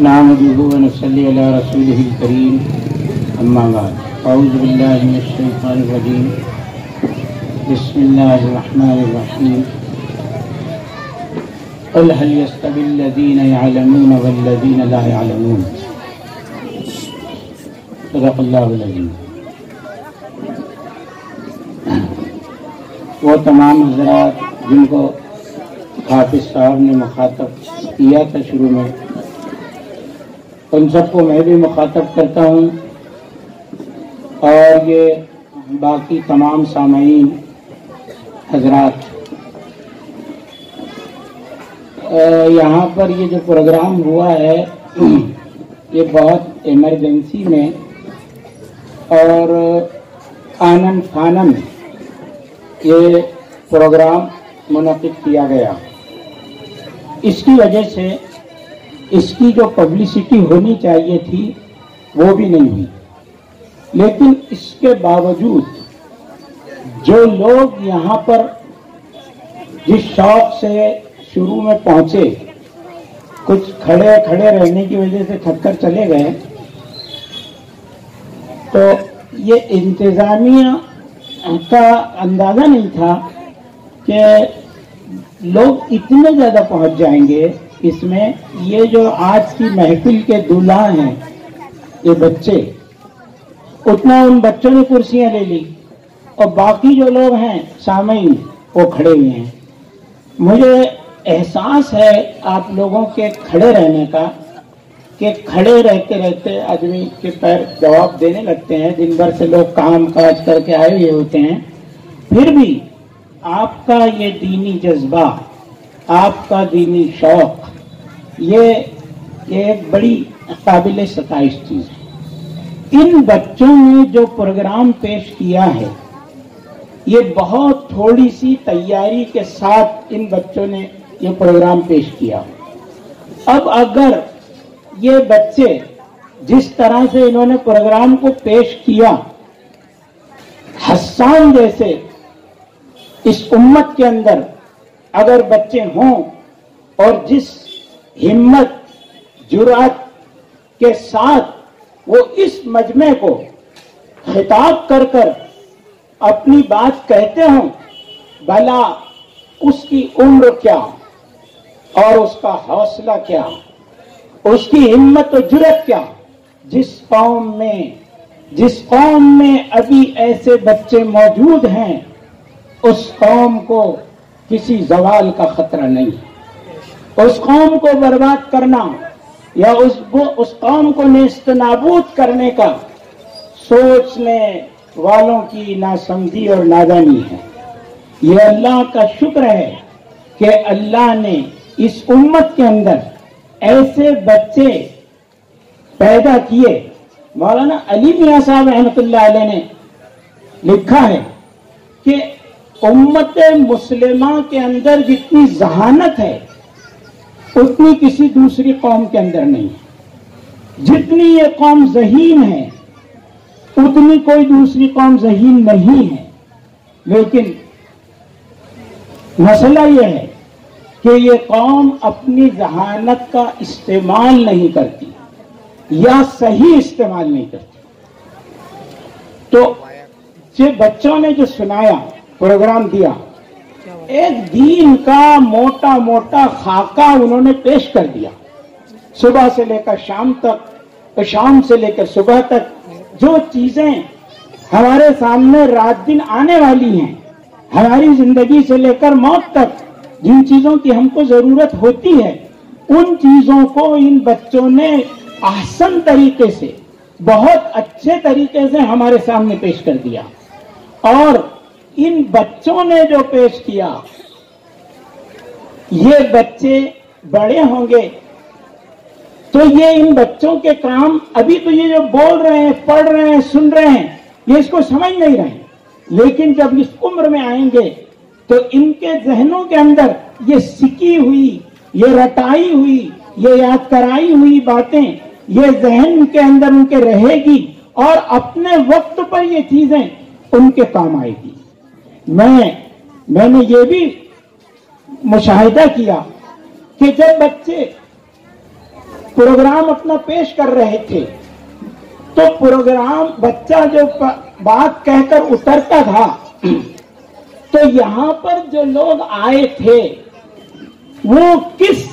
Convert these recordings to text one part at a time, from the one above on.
نحمده ونصلي على رسوله الكريم أما بعد أعوذ بالله من الشيطان الرجيم بسم الله الرحمن الرحيم قل هل يستوي الذين يعلمون والذين لا يعلمون صدق الله العظيم. وہ تمام حضرات جن کو حافظ صاحب نے مخاطب کیا تھا شروع میں، ان سب کو میں بھی مخاطب کرتا ہوں، اور یہ باقی تمام سامعین حضرات. یہاں پر یہ جو پروگرام ہوا ہے یہ بہت ایمرجنسی میں اور آنن فانن یہ پروگرام منعقد کیا گیا. اس کی وجہ سے اس کی جو پبلسٹی ہونی چاہیے تھی وہ بھی نہیں ہوئی، لیکن اس کے باوجود جو لوگ یہاں پر جس شوق سے شروع میں پہنچے، کچھ کھڑے رہنے کی وجہ سے تھک کر چلے گئے، تو یہ انتظامیہ کا اندازہ نہیں تھا کہ لوگ اتنے زیادہ پہنچ جائیں گے اس میں. یہ جو آج کی محفل کے دلہا ہیں یہ بچے، اتنا ان بچوں نے کرسیاں لے لی اور باقی جو لوگ ہیں سامعین وہ کھڑے ہوئے ہیں. مجھے احساس ہے آپ لوگوں کے کھڑے رہنے کا کہ کھڑے رہتے رہتے آدمی کے پیر جواب دینے لگتے ہیں. دن بھر سے لوگ کام کاج کر کے آئے ہوئے ہوتے ہیں، پھر بھی آپ کا یہ دینی جذبہ، آپ کا دینی شوق، یہ ایک بڑی قابل ستائش چیز ہے. ان بچوں نے جو پروگرام پیش کیا ہے یہ بہت تھوڑی سی تیاری کے ساتھ ان بچوں نے یہ پروگرام پیش کیا. اب اگر یہ بچے جس طرح سے انہوں نے پروگرام کو پیش کیا، حسان جیسے اس امت کے اندر اگر بچے ہوں اور جس ہمت جرأت کے ساتھ وہ اس مجمع کو خطاب کر کر اپنی بات کہتے ہوں، بھلا اس کی عمر کیا اور اس کا حوصلہ کیا، اس کی ہمت و جرأت کیا. جس قوم میں ابھی ایسے بچے موجود ہیں اس قوم کو کسی زوال کا خطرہ نہیں. اس قوم کو برباد کرنا یا اس قوم کو نیست نابود کرنے کا سوچنے والوں کی ناسمجھی اور نادانی ہے. یہ اللہ کا شکر ہے کہ اللہ نے اس امت کے اندر ایسے بچے پیدا کیے. مولانا علی میاں صاحب رحمۃ اللہ علیہ نے لکھا ہے کہ امت مسلمہ کے اندر جتنی ذہانت ہے اتنی کسی دوسری قوم کے اندر نہیں ہے. جتنی یہ قوم ذہین ہے اتنی کوئی دوسری قوم ذہین نہیں ہے. لیکن مسئلہ یہ ہے کہ یہ قوم اپنی ذہانت کا استعمال نہیں کرتی یا صحیح استعمال نہیں کرتی. تو یہ بچوں نے جو سنایا، پروگرام دیا، ایک دین کا موٹا موٹا خاکہ انہوں نے پیش کر دیا. صبح سے لے کر شام تک، شام سے لے کر صبح تک جو چیزیں ہمارے سامنے رات دن آنے والی ہیں، ہماری زندگی سے لے کر موت تک جن چیزوں کی ہم کو ضرورت ہوتی ہے، ان چیزوں کو ان بچوں نے احسن طریقے سے، بہت اچھے طریقے سے ہمارے سامنے پیش کر دیا. اور ان بچوں نے جو پیش کیا، یہ بچے بڑے ہوں گے تو یہ ان بچوں کے کام، ابھی تو یہ جو بول رہے ہیں، پڑھ رہے ہیں، سن رہے ہیں، یہ اس کو سمجھ نہیں رہے ہیں، لیکن جب اس عمر میں آئیں گے تو ان کے ذہنوں کے اندر یہ سکی ہوئی، یہ رٹائی ہوئی، یہ یاد کرائی ہوئی باتیں یہ ذہن کے اندر ان کے رہے گی اور اپنے وقت پر یہ چیزیں ان کے کام آئے گی. میں نے یہ بھی مشاہدہ کیا کہ جب بچے प्रोग्राम अपना पेश कर रहे थे, तो प्रोग्राम बच्चा जो बात कहकर उतरता था, तो यहां पर जो लोग आए थे वो किस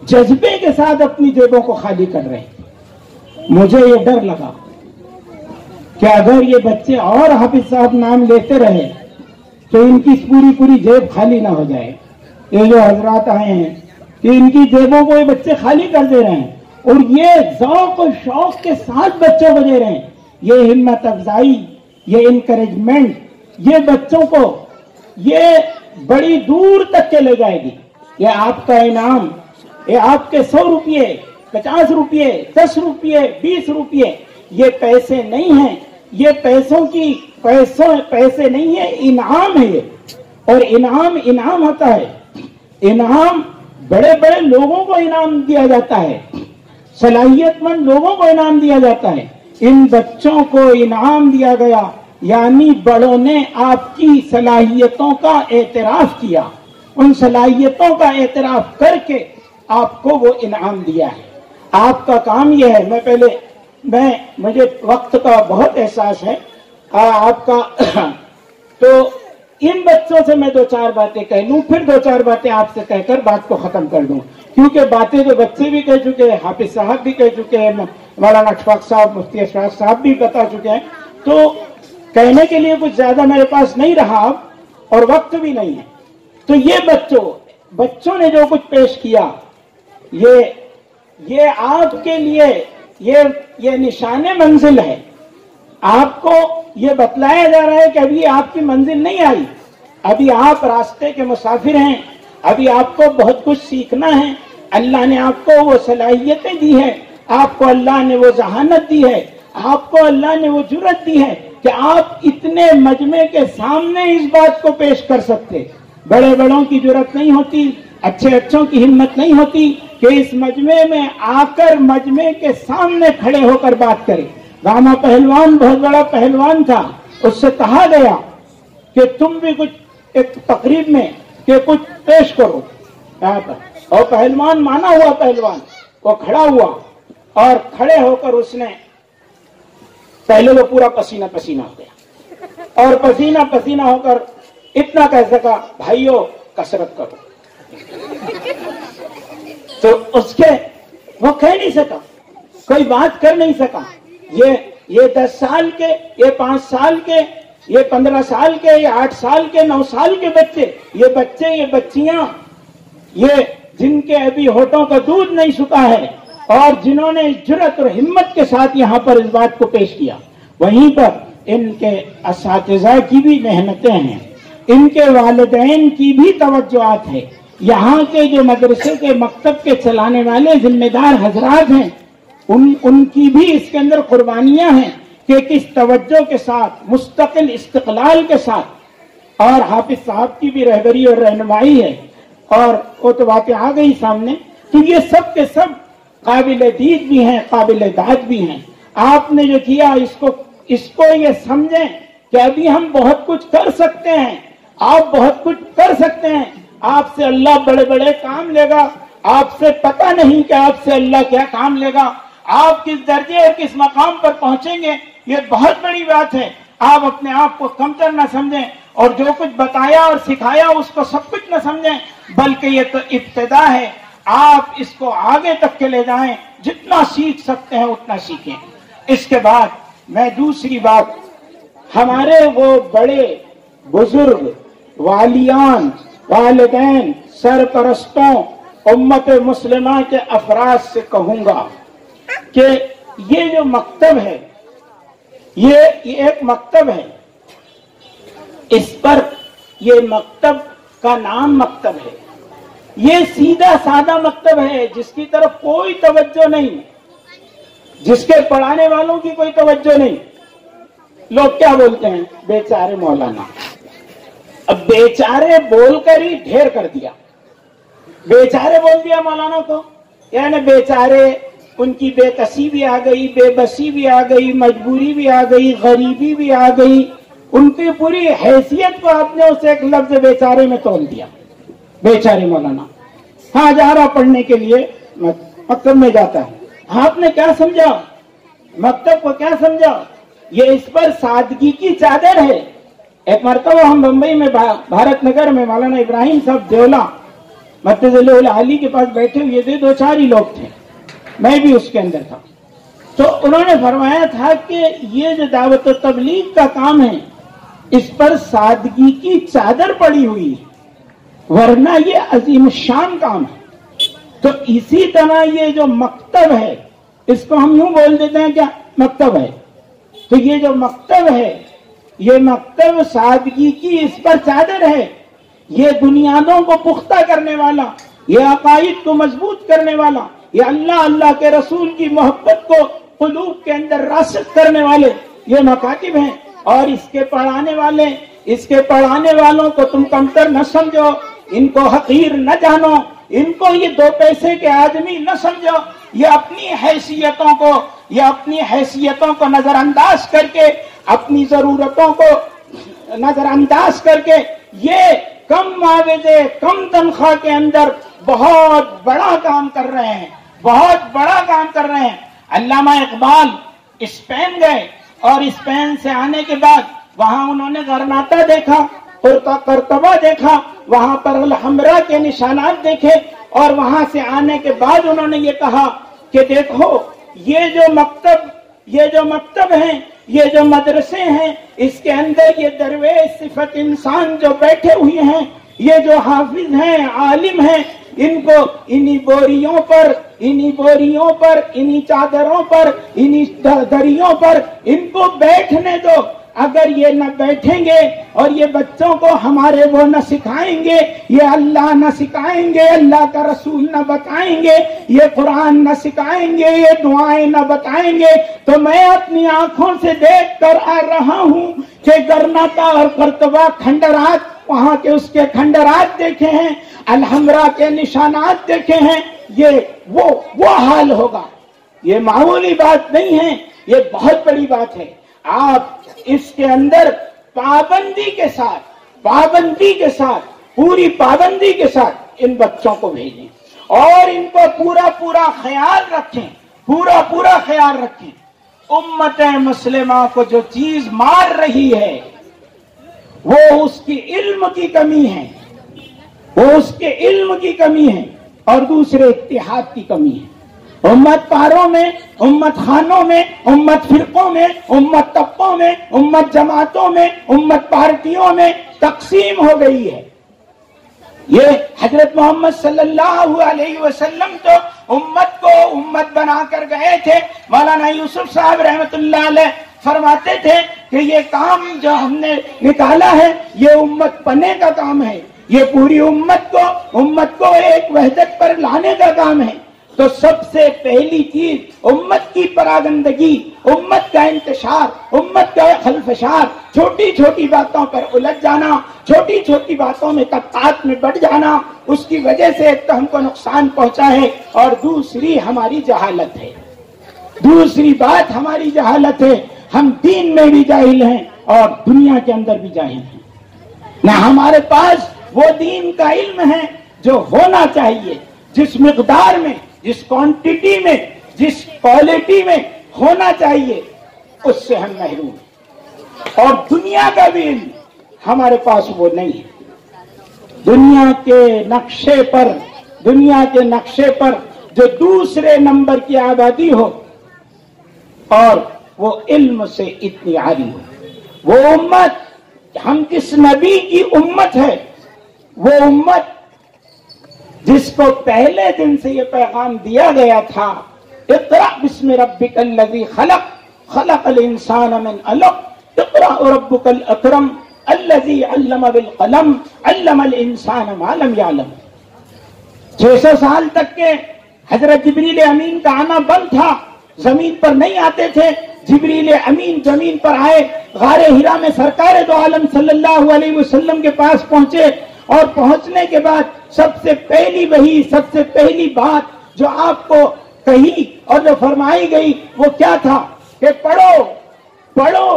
जज्बे के साथ अपनी जेबों को खाली कर रहे थे। मुझे ये डर लगा कि अगर ये बच्चे और हाफिज साहब नाम लेते रहे तो इनकी पूरी जेब खाली ना हो जाए। ये जो हजरात आए हैं कि इनकी जेबों को ये बच्चे खाली कर दे रहे हैं, और ये ज़ौक़ और शौक के साथ बच्चों को दे रहे हैं। ये हिम्मत अफजाई, ये इनकरेजमेंट, ये बच्चों को ये बड़ी दूर तक के ले जाएगी। ये आपका इनाम, ये आपके 100 रुपये, 50 रुपये, 10 रुपये, 20 रुपये, ये पैसे नहीं हैं, ये पैसे नहीं है, इनाम है ये। और इनाम होता है, इनाम बड़े बड़े लोगों को इनाम दिया जाता है, सलाहियतमंद लोगों को इनाम दिया जाता है। इन बच्चों को इनाम दिया गया, यानी बड़ों ने आपकी सलाहियतों का एतराफ किया, उन सलाहियतों का एतराफ करके आपको वो इनाम दिया है। आपका काम यह है, मुझे वक्त का बहुत एहसास है आपका, तो इन बच्चों से मैं 2-4 बातें कह लूं, फिर 2-4 बातें आपसे कहकर बात को खत्म कर दूं, क्योंकि बातें तो बच्चे भी कह चुके हैं, हाफिज साहब भी कह चुके हैं, मौलाना अशफाक साहब, मुफ्ती अशफाक साहब भी बता चुके हैं, तो कहने के लिए कुछ ज्यादा मेरे पास नहीं रहा और वक्त भी नहीं है। तो ये बच्चों ने जो कुछ पेश किया, ये आपके लिए ये निशाने मंजिल है। आपको ये बतलाया जा रहा है कि अभी आपकी मंजिल नहीं आई, अभी आप रास्ते के मुसाफिर हैं, अभी आपको बहुत कुछ सीखना है। अल्लाह ने आपको वो सलाहियतें दी है, आपको अल्लाह ने वो जहानत दी है, आपको अल्लाह ने वो जुर्रत दी है कि आप इतने मजमे के सामने इस बात को पेश कर सकते। बड़े बड़ों की जुर्रत नहीं होती, अच्छे अच्छों की हिम्मत नहीं होती कि इस मजमे में आकर मजमे के सामने खड़े होकर बात करें। रामा पहलवान बहुत बड़ा पहलवान था, उससे कहा गया कि तुम भी कुछ एक तकरीब में कि कुछ पेश करो यहाँ पर, और पहलवान माना हुआ पहलवान वो खड़ा हुआ, और खड़े होकर उसने पहले तो पूरा पसीना पसीना हो गया, और पसीना पसीना होकर इतना कह सका, भाइयों कसरत करो। तो उसके वो कह नहीं सका, कोई बात कर नहीं सका। ये 10 साल के, ये 5 साल के, ये 15 साल के, ये 8 साल के, 9 साल के बच्चे, ये बच्चियां, ये जिनके अभी होठों का दूध नहीं सूखा है, और जिन्होंने जुर्रत और हिम्मत के साथ यहाँ पर इस बात को पेश किया, वहीं पर इनके असातिज़ा की भी मेहनतें हैं, इनके वालिदैन की भी तवज्जुआत है, यहाँ के जो मदरसे के मकतब के चलाने वाले जिम्मेदार हजरात हैं, उनकी भी इसके अंदर कुर्बानियां हैं कि किस तवज्जो के साथ, मुस्तकिल इस्तिक़लाल के साथ, और हाफिज साहब की भी रहबरी और रहनुमाई है, और वो तो बातें आ गई सामने। तो ये सब के सब काबिल दीद भी हैं, काबिल दाद भी हैं। आपने जो किया इसको ये समझें कि अभी हम बहुत कुछ कर सकते हैं, आप बहुत कुछ कर सकते हैं, आपसे अल्लाह बड़े बड़े काम लेगा, आपसे पता नहीं कि आपसे अल्लाह क्या काम लेगा, आप किस दर्जे और किस मकाम पर पहुंचेंगे, ये बहुत बड़ी बात है। आप अपने आप को कमतर न समझें, और जो कुछ बताया और सिखाया उसको सब कुछ न समझें, बल्कि ये तो इब्तिदा है। आप इसको आगे तक के ले जाएं, जितना सीख सकते हैं उतना सीखें। इसके बाद मैं दूसरी बात, हमारे वो बड़े बुजुर्ग वालियान, वालिदैन, सरपरस्तों, उम्मत मुस्लिमा के अफराद से कहूंगा कि ये जो मकतब है, ये एक मकतब है, इस पर ये मकतब का नाम मकतब है, ये सीधा सादा मकतब है जिसकी तरफ कोई तवज्जो नहीं, जिसके पढ़ाने वालों की कोई तवज्जो नहीं। लोग क्या बोलते हैं, बेचारे मौलाना। अब बेचारे बोलकर ही ढेर कर दिया, बेचारे बोल दिया मौलाना को, यानी बेचारे, उनकी बेकसी भी आ गई, बेबसी भी आ गई, मजबूरी भी आ गई, गरीबी भी आ गई, उनकी पूरी हैसियत को आपने उसे एक लफ्ज बेचारे में तोल दिया। बेचारे मौलाना, हाँ जा रहा पढ़ने के लिए, मकतब में जाता है। आपने क्या समझा, मकतब को क्या समझा? ये इस पर सादगी की चादर है। एक मरतबा हम बम्बई में भारत नगर में मौलाना इब्राहिम साहब देवला मर्तज़िल आली के पास बैठे हुए थे, 2-4 ही लोग थे, मैं भी उसके अंदर था। तो उन्होंने फरमाया था कि ये जो दावत व तबलीग का काम है इस पर सादगी की चादर पड़ी हुई है, वरना ये अजीम शान काम है। तो इसी तरह ये जो मकतब है इसको हम यूं बोल देते हैं क्या, मकतब है। तो ये जो मकतब है, ये मकतब सादगी की इस पर चादर है। ये बुनियादों को पुख्ता करने वाला, ये अकायद को मजबूत करने वाला, ये अल्लाह अल्लाह के रसूल की मोहब्बत को कुलूब के अंदर रासिख करने वाले ये मकातिब हैं। और इसके पढ़ाने वालों को तुम कमतर न समझो, इनको हकीर न जानो, इनको ये 2 पैसे के आदमी न समझो। ये अपनी हैसियतों को नजरअंदाज करके, अपनी जरूरतों को नजरअंदाज करके ये कम मावेजे, कम तनख्वाह के अंदर बहुत बड़ा काम कर रहे हैं, बहुत बड़ा काम कर रहे हैं। अल्लामा इकबाल स्पेन गए और स्पेन से आने के बाद वहां उन्होंने गरनाता देखा, कर्तबा देखा, वहां पर अलहमरा के निशानात देखे और वहां से आने के बाद उन्होंने ये कहा कि देखो ये जो मकतब हैं, ये जो मदरसे हैं, इसके अंदर ये दरवेश सिफत इंसान जो बैठे हुए हैं, ये जो हाफिज हैं, आलिम हैं, इनको इन्हीं बोरियों पर, इन्हीं चादरों पर, इन्हीं दरियों पर इनको बैठने दो। अगर ये न बैठेंगे और ये बच्चों को हमारे वो न सिखाएंगे, ये अल्लाह न सिखाएंगे, अल्लाह का रसूल न बताएंगे, ये कुरान न सिखाएंगे, ये दुआएं न बताएंगे, तो मैं अपनी आंखों से देख कर आ रहा हूँ कि गरनाता और कर्तबा खंडरात, वहां के उसके खंडरात देखे हैं, अलहमरा के निशानात देखे हैं। ये वो हाल होगा। ये मामूली बात नहीं है, ये बहुत बड़ी बात है। आप इसके अंदर पाबंदी के साथ, पूरी पाबंदी के साथ इन बच्चों को भेजें और इनको पूरा ख्याल रखें। उम्मत मुस्लिमा को जो चीज मार रही है वो उसकी इल्म की कमी है, और दूसरे इत्तिहाद की कमी है। उम्मत पारों में, उम्मत खानों में, उम्मत फिरकों में, उम्मत तबकों में, उम्मत जमातों में, उम्मत पार्टियों में तकसीम हो गई है। ये हजरत मोहम्मद सल्लल्लाहु अलैहि वसल्लम तो उम्मत को उम्मत बनाकर गए थे। मौलाना यूसुफ साहब रहमतुल्लाह अलैह फरमाते थे कि ये काम जो हमने निकाला है ये उम्मत पने का काम है, ये पूरी उम्मत को एक वहदत पर लाने का काम है। तो सबसे पहली चीज उम्मत की परागंदगी, उम्मत का इंतशार, उम्मत का खलफशार, छोटी छोटी बातों पर उलझ जाना, छोटी छोटी बातों में तबकात में बढ़ जाना, उसकी वजह से एक तो हमको नुकसान पहुंचा है और दूसरी हमारी जहालत है। दूसरी बात हमारी जहालत है। हम दीन में भी जाहिल हैं और दुनिया के अंदर भी जाहिल हैं। ना हमारे पास वो दीन का इल्म है जो होना चाहिए, जिस मिकदार में, जिस क्वांटिटी में, जिस क्वालिटी में होना चाहिए, उससे हम महरूम हैं। और दुनिया का भी इल्म हमारे पास वो नहीं है। दुनिया के नक्शे पर जो दूसरे नंबर की आबादी हो और वो इल्म से इतनी आरी हो, वो उम्मत, हम किस नबी की उम्मत है, वो उम्मत जिसको पहले दिन से ये पैगाम दिया गया था, इक़रा बिस्मि रब्बिकल लज़ी खलक़, खलक़ल इंसान मिन अलक़, इक़रा रब्बुकल अकरम अल्लज़ी अल्लम बिल क़लम, अल्लमल इंसान मा लम यअलम। 600 साल तक के हजरत जिब्रील अमीन का आना बंद था, जमीन पर नहीं आते थे। जिब्रील अमीन जमीन पर आए, गारे हिरा में सरकार दो आलम सल्लल्लाहु अलैहि वसल्लम के पास पहुंचे और पहुंचने के बाद सबसे पहली बात जो आपको कही और जो फरमाई गई वो क्या था कि पढ़ो,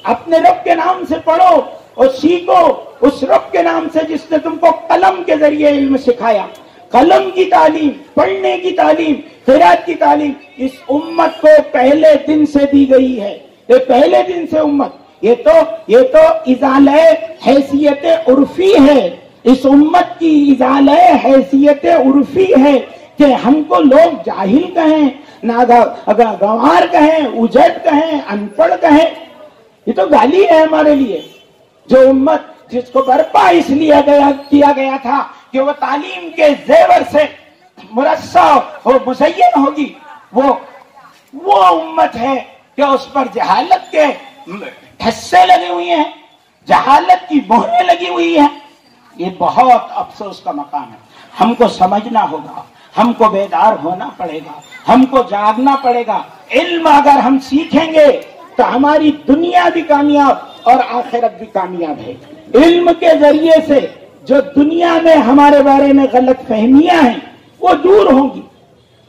अपने रब के नाम से पढ़ो और सीखो उस रब के नाम से जिसने तुमको कलम के जरिए इल्म सिखाया। قلم کی تعلیم، پڑھنے کی تعلیم، قرات کی تعلیم اس امت کو پہلے دن سے دی گئی ہے. یہ پہلے دن سے امت، یہ تو ازالہ حیثیت عرفی ہے. اس امت کی ازالہ حیثیت عرفی ہے کہ ہم کو لوگ جاہل کہیں، گوار کہیں، اجٹ کہیں، ان پڑھ کہیں. یہ تو گالی ہے ہمارے لیے. جو امت جس کو برپا اس لیے کیا گیا تھا کہ وہ تعلیم کے زیور سے مرصع اور مزین ہوگی، وہ امت ہے کہ اس پر جہالت کے ٹھسے لگے ہوئے ہیں، جہالت کی مہریں لگی ہوئی ہیں. یہ بہت افسوس کا مقام ہے. ہم کو سمجھنا ہوگا، ہم کو بیدار ہونا پڑے گا، ہم کو جاگنا پڑے گا. علم اگر ہم سیکھیں گے تو ہماری دنیا بھی کامیاب اور آخرت بھی کامیاب ہے. علم کے ذریعے سے جو دنیا میں ہمارے بارے میں غلط فہمیاں ہیں وہ دور ہوں گی.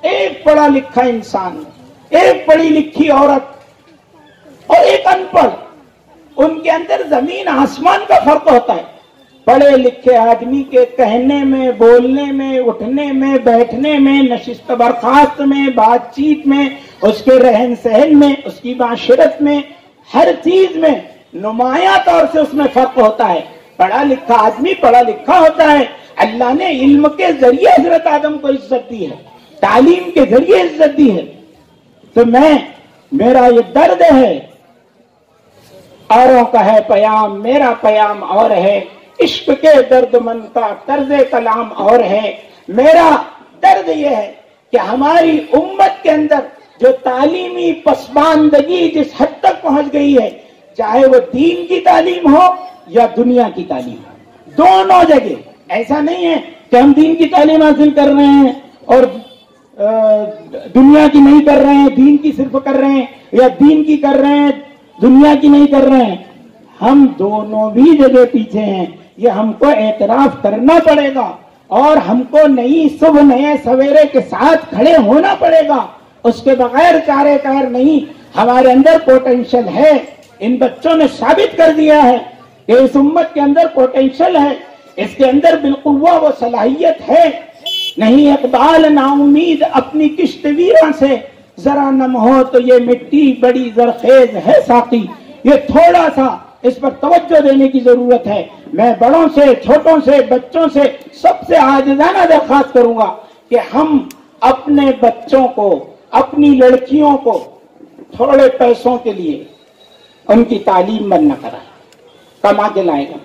ایک پڑھا لکھا انسان، ایک پڑھی لکھی عورت اور ایک ان پڑھ، ان کے اندر زمین آسمان کا فرق ہوتا ہے. پڑھے لکھے آدمی کے کہنے میں، بولنے میں، اٹھنے میں، بیٹھنے میں، نشست برخاست میں، بات چیت میں، اس کے رہن سہن میں، اس کی معاشرت میں، ہر چیز میں نمایاں طور سے اس میں فرق ہوتا ہے. پڑھا لکھا آدمی پڑھا لکھا ہوتا ہے. اللہ نے علم کے ذریعے حضرت آدم کو عزت دی ہے، تعلیم کے ذریعے عزت دی ہے. تو میرا یہ درد ہے، اوروں کا ہے پیام، میرا پیام اور ہے. عشق کے درد من کا طرز کلام اور ہے. میرا درد یہ ہے کہ ہماری امت کے اندر جو تعلیمی پسماندگی جس حد تک پہنچ گئی ہے، چاہے وہ دین کی تعلیم ہو یا دنیا کی تعلیم ہو، دونوں جگہ. ایسا نہیں ہے کہ ہم دین کی تعلیم حاصل کر رہے ہیں اور دنیا کی نہیں کر رہے ہیں، دین کی صرف کر رہے ہیں، یا دین کی کر رہے ہیں دنیا کی نہیں کر رہے ہیں. ہم دونوں بھی جگہ پیچھے ہیں. یہ ہم کو اعتراف کرنا پڑے گا اور ہم کو نئی صبح نئے سویرے کے ساتھ کھڑے ہونا پڑے گا. اس کے بغیر چارے کار نہیں. ہمارے اندر پوٹینشل ہے. ان بچوں نے ثابت کر دیا ہے کہ اس امت کے اندر پوٹینشل ہے، اس کے اندر بالقوہ وہ صلاحیت ہے. نہیں اقبال نا امید اپنی کشت ویراں سے، ذرا نم ہو تو یہ مٹی بڑی زرخیز ہے ساقی. یہ تھوڑا سا اس پر توجہ دینے کی ضرورت ہے. میں بڑوں سے، چھوٹوں سے، بچوں سے سب سے عاجزانہ درخواست کروں گا کہ ہم اپنے بچوں کو، اپنی لڑکیوں کو تھوڑے پیسوں کے لیے ان کی تعلیم بند نہ کرائیں. کما کے لائے گا،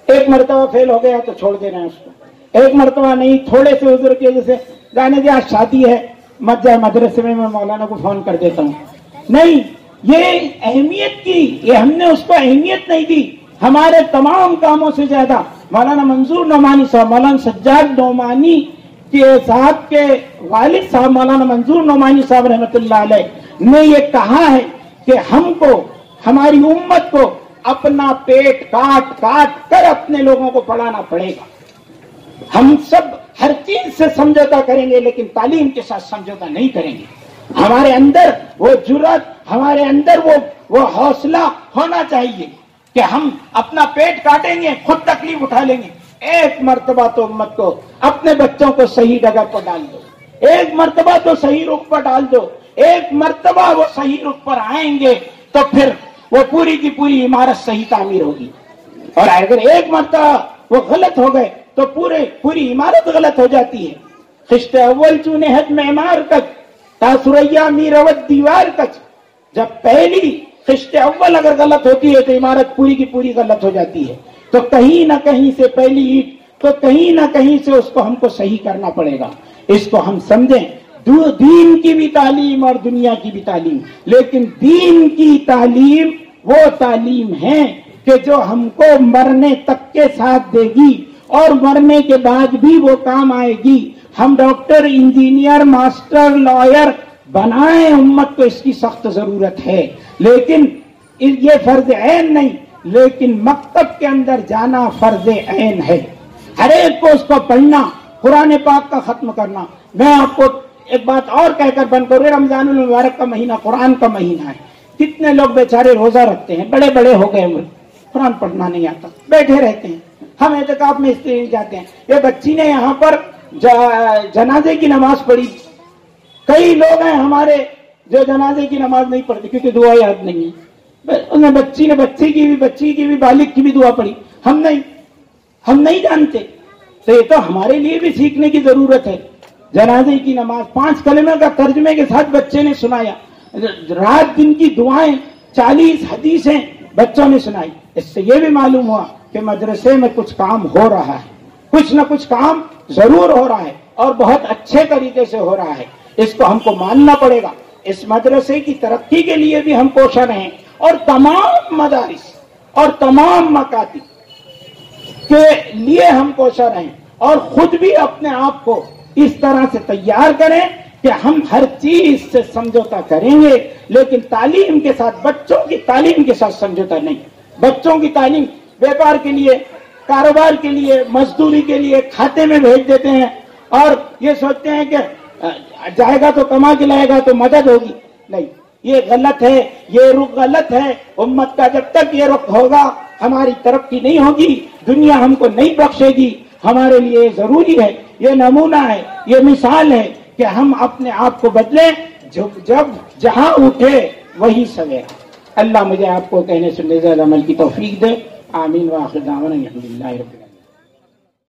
ایک مرتبہ فیل ہو گیا تو چھوڑ دینا ہے اس کو. ایک مرتبہ نہیں، تھوڑے سے عذر کے جیسے جانے دیا شادی ہے مت جائے مدرسے میں مولانا کو فون کر دیتا ہوں. نہیں، یہ اہمیت کی، یہ ہم نے اس کو اہمیت نہیں دی. ہمارے تمام کاموں سے زیادہ مولانا منظور نعمانی صاحب، مولانا سجاد نعمانی کے صاحب کے والد صاحب مولانا منظور نعمانی صاحب رحمۃ اللہ علیہ نے یہ کہا ہے کہ ہم کو، ہماری امت کو اپنا پیٹ کاٹ کاٹ کر اپنے لوگوں کو پڑھانا پڑے گا. ہم سب ہر چیز سے سمجھوتا کریں گے لیکن تعلیم کے ساتھ سمجھوتا نہیں کریں گے. ہمارے اندر وہ جرأت، ہمارے اندر وہ حوصلہ ہونا چاہیے کہ ہم اپنا پیٹ کاٹیں گے، خود تکلیف اٹھا لیں گے. ایک مرتبہ تو امت کو، اپنے بچوں کو صحیح جگہ پر ڈال دو، ایک مرتبہ تو صحیح رخ پر ڈال دو. ایک مرتبہ وہ صحیح رخ پر آئیں گے تو پھر وہ پوری کی پوری عمارت صحیح تعمیر ہوگی. اور اگر ایک مرتبہ وہ غلط ہو گئے تو پوری عمارت غلط ہو جاتی ہے. خشت اول چونے حد معمار کچ تاثریا میروت دیوار کچ. جب پہلی خشت اول اگر غلط ہوتی ہے تو عمارت پوری کی پوری غلط ہو جاتی ہے. تو کہیں نہ کہیں سے پہلی اینٹ، تو کہیں نہ کہیں سے اس کو ہم کو صحیح کرنا پڑے گا. اس کو ہم سمجھیں. دین کی بھی تعلیم اور دنیا کی بھی تعلیم، لیکن دین کی تعلیم وہ تعلیم ہے کہ جو ہم کو مرنے تک کے ساتھ دے گی اور مرنے کے بعد بھی وہ کام آئے گی. ہم ڈاکٹر، انجینئر، ماسٹر، لائر بنائیں، امت کو اس کی سخت ضرورت ہے، لیکن یہ فرض عین نہیں. لیکن مکتب کے اندر جانا فرض عین ہے. ہر ایک کو اس کو پڑھنا، قرآن پاک کا ختم کرنا. میں آپ کو ایک بات اور کہہ کر بند کروں، رمضان المبارک کا مہینہ قرآن کا مہینہ ہے. کتنے لوگ بیچارے روزہ رکھتے ہیں، بڑے بڑے ہو گئے ہوئے، قرآن پڑھنا نہیں آتا، بیٹھے رہتے ہیں. ہم اعتکاف میں اس لیے نہیں جاتے ہیں. یہ بچی نے یہاں پر जनाजे की नमाज पढ़ी। कई लोग हैं हमारे जो जनाजे की नमाज नहीं पढ़ते क्योंकि दुआ याद नहीं है। उन्हें बच्ची की भी बालिग की भी दुआ पढ़ी, हम नहीं जानते। तो ये तो हमारे लिए भी सीखने की जरूरत है। जनाजे की नमाज 5 कलमे का तर्जमे के साथ बच्चे ने सुनाया, रात दिन की दुआएं, 40 हदीसें बच्चों ने सुनाई। इससे ये भी मालूम हुआ कि मदरसे में कुछ काम हो रहा है, कुछ न कुछ काम जरूर हो रहा है और बहुत अच्छे तरीके से हो रहा है। इसको हमको मानना पड़ेगा। इस मदरसे की तरक्की के लिए भी हम कोशिश हैं और तमाम मदारिस और तमाम मकातिब के लिए हम कोशिश हैं और खुद भी अपने आप को इस तरह से तैयार करें कि हम हर चीज से समझौता करेंगे, लेकिन तालीम के साथ, बच्चों की तालीम के साथ समझौता नहीं। बच्चों की तालीम व्यापार के लिए, कारोबार के लिए, मजदूरी के लिए खाते में भेज देते हैं और ये सोचते हैं कि जाएगा तो कमा के लाएगा तो मदद होगी। नहीं, ये गलत है, ये रुख गलत है। उम्मत का जब तक ये रुख होगा हमारी तरक्की नहीं होगी, दुनिया हमको नहीं बख्शेगी। हमारे लिए जरूरी है, ये नमूना है, ये मिसाल है कि हम अपने आप को बदलें। जब जहां उठे वही सवेरा। अल्लाह मुझे आपको कहने सुनने से अमल की तौफीक दे। आमीन व आखिर दावाना अल्हम्दुलिल्लाह।